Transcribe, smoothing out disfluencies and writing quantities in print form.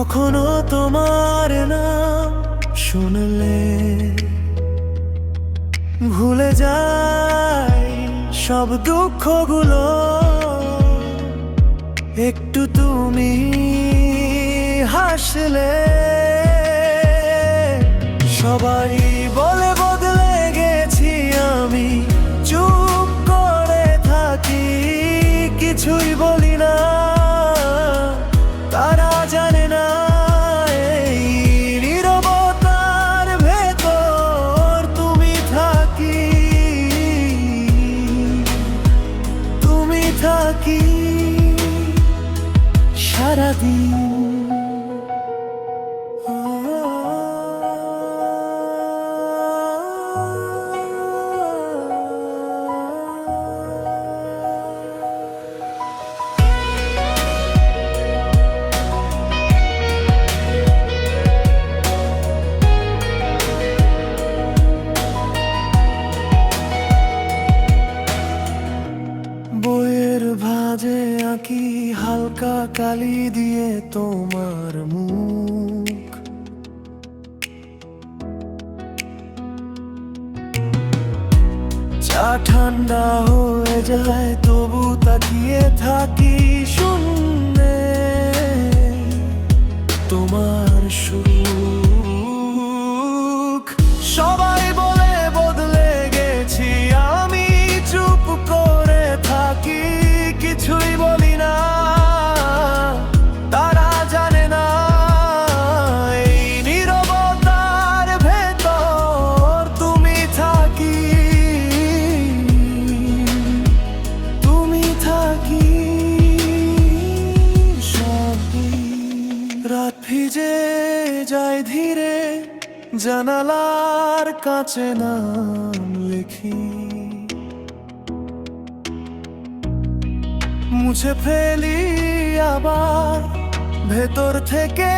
কখনো তোমার নাম শুনলে ভুলে যাই সব দুঃখগুলো। একটু তুমি হাসলে সবাই বলে বদলে গেছি আমি, চুপ করে থাকি, কিছুই বলি না। তারা জানে না এই নীরবতার ভেতর তুমি থাকি, তুমি থাকি সারাদিন। বইয়ের ভাঁজে আঁকি হালকা কালি দিয়ে তোমার মুখ, চা ঠান্ডা হয়ে যায় তবু তাকিয়ে থাকি শূন্যে তোমার সুখ। সবাই বলে বদলে গেছি আমি, চুপ করে থাকি, কিছুই বলি না। তারা জানে না এই নীরবতার ভেতর তুমি থাকি, তুমি থাকি সবদিন। রাত ভিজে যায় ধীরে, জানালার কাছে নাম লিখি, মুছে ফেলি আবার ভেতর থেকে